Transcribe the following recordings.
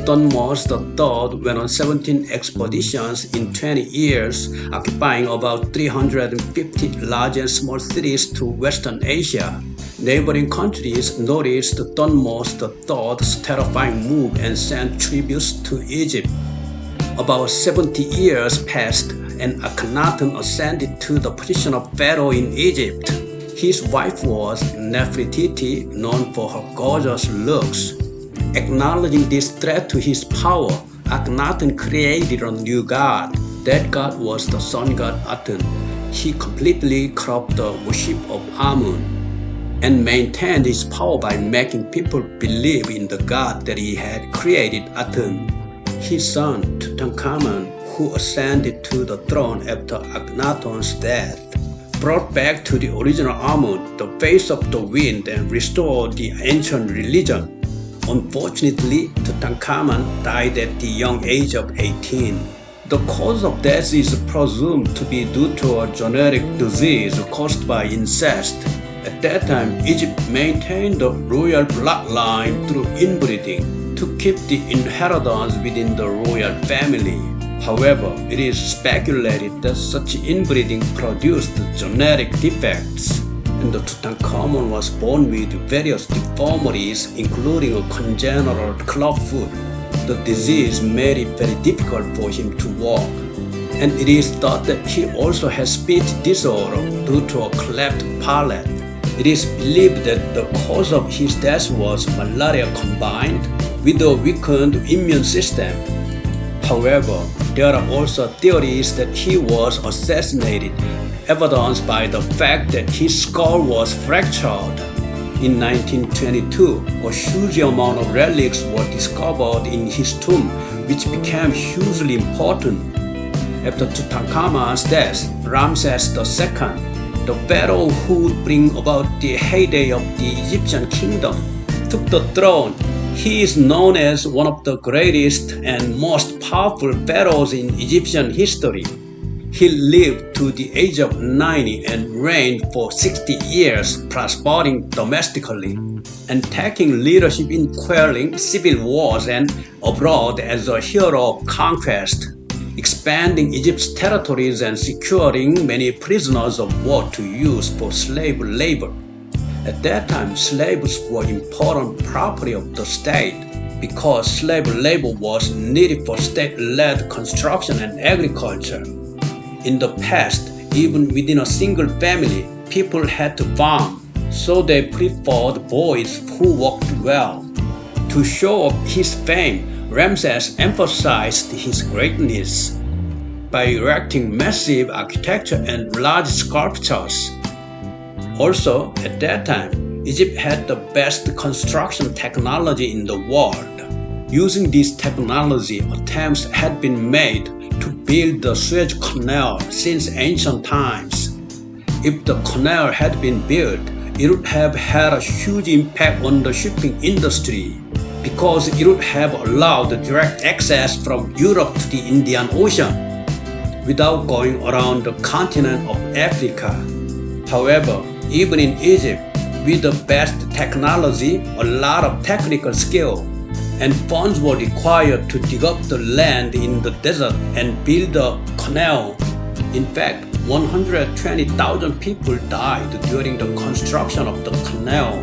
Thutmose III went on 17 expeditions in 20 years, occupying about 350 large and small cities to Western Asia. Neighboring countries noticed Thutmose III's terrifying move and sent tributes to Egypt. About 70 years passed, and Akhenaten ascended to the position of pharaoh in Egypt. His wife was Nefertiti, known for her gorgeous looks. Acknowledging this threat to his power, Akhenaten created a new god. That god was the sun god Aten. He completely corrupted the worship of Amun and maintained his power by making people believe in the god that he had created, Aten. His son Tutankhamun, who ascended to the throne after Akhenaten's death, brought back to the original Amun the face of the wind and restored the ancient religion. Unfortunately, Tutankhamun died at the young age of 18. The cause of death is presumed to be due to a genetic disease caused by incest. At that time, Egypt maintained the royal bloodline through inbreeding to keep the inheritance within the royal family. However, it is speculated that such inbreeding produced genetic defects, and the Tutankhamun was born with various deformities, including a congenital clubfoot. The disease made it very difficult for him to walk, and it is thought that he also has speech disorder due to a cleft palate. It is believed that the cause of his death was malaria combined with a weakened immune system. However, there are also theories that he was assassinated, evidenced by the fact that his skull was fractured. In 1922, a huge amount of relics were discovered in his tomb, which became hugely important. After Tutankhamun's death, Ramses II, the pharaoh who would bring about the heyday of the Egyptian kingdom, took the throne. He is known as one of the greatest and most powerful pharaohs in Egyptian history. He lived to the age of 90 and reigned for 60 years, prospering domestically and taking leadership in quelling civil wars and abroad as a hero of conquest, expanding Egypt's territories and securing many prisoners of war to use for slave labor. At that time, slaves were important property of the state because slave labor was needed for state-led construction and agriculture. In the past, even within a single family, people had to farm, so they preferred boys who worked well. To show off his fame, Ramses emphasized his greatness by erecting massive architecture and large sculptures. Also, at that time, Egypt had the best construction technology in the world. Using this technology, attempts had been made to build the Suez Canal since ancient times. If the canal had been built, it would have had a huge impact on the shipping industry because it would have allowed direct access from Europe to the Indian Ocean without going around the continent of Africa. However, even in Egypt, with the best technology, a lot of technical skill, and funds were required to dig up the land in the desert and build a canal. In fact, 120,000 people died during the construction of the canal.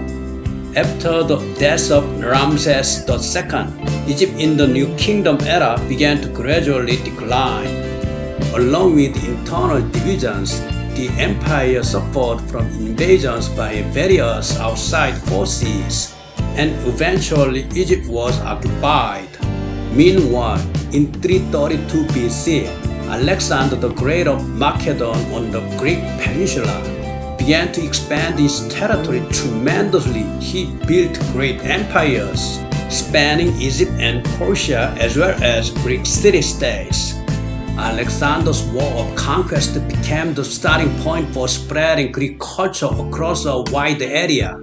After the death of Ramses II, Egypt in the New Kingdom era began to gradually decline. Along with internal divisions, the empire suffered from invasions by various outside forces, and eventually Egypt was occupied. Meanwhile, in 332 BC, Alexander the Great of Macedon on the Greek peninsula began to expand his territory tremendously. He built great empires, spanning Egypt and Persia as well as Greek city-states. Alexander's war of conquest became the starting point for spreading Greek culture across a wide area.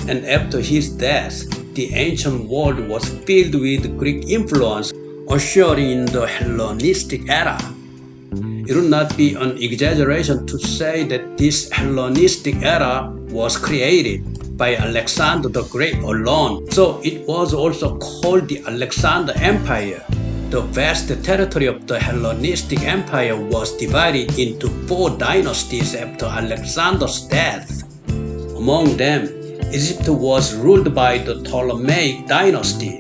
And after his death, the ancient world was filled with Greek influence, ushering in the Hellenistic era. It would not be an exaggeration to say that this Hellenistic era was created by Alexander the Great alone, so it was also called the Alexander Empire. The vast territory of the Hellenistic Empire was divided into 4 dynasties after Alexander's death. Among them, Egypt was ruled by the Ptolemaic dynasty.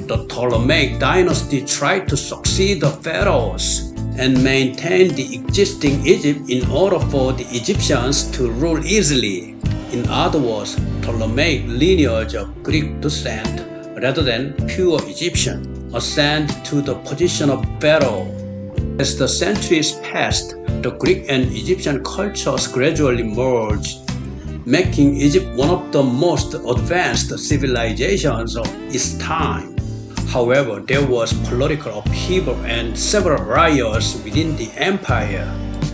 The Ptolemaic dynasty tried to succeed the pharaohs and maintain the existing Egypt in order for the Egyptians to rule easily. In other words, Ptolemaic lineage of Greek descent rather than pure Egyptian ascend to the position of pharaoh. As the centuries passed, the Greek and Egyptian cultures gradually merged, making Egypt one of the most advanced civilizations of its time. However, there was political upheaval and several riots within the empire,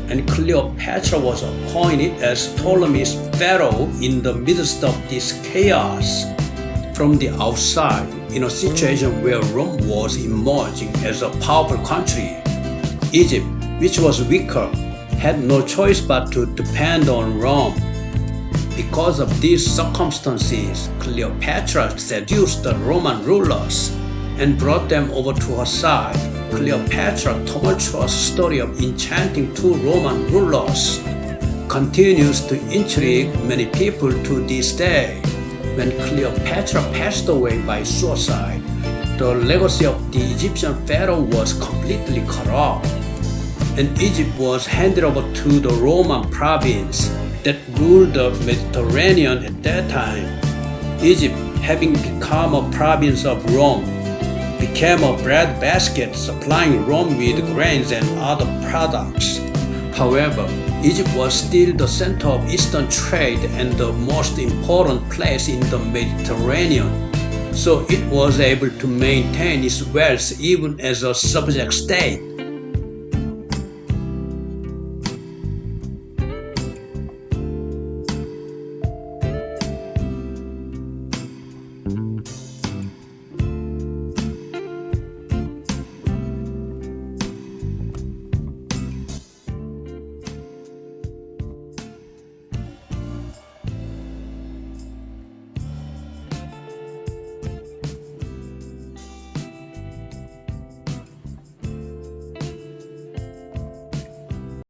and Cleopatra was appointed as Ptolemy's pharaoh in the midst of this chaos. From the outside, in a situation where Rome was emerging as a powerful country, Egypt, which was weaker, had no choice but to depend on Rome. Because of these circumstances, Cleopatra seduced the Roman rulers and brought them over to her side. Cleopatra's tumultuous story of enchanting 2 Roman rulers continues to intrigue many people to this day. When Cleopatra passed away by suicide, the legacy of the Egyptian pharaoh was completely cut off, and Egypt was handed over to the Roman province that ruled the Mediterranean at that time. Egypt, having become a province of Rome, became a breadbasket supplying Rome with grains and other products. However, Egypt was still the center of Eastern trade and the most important place in the Mediterranean, so it was able to maintain its wealth even as a subject state.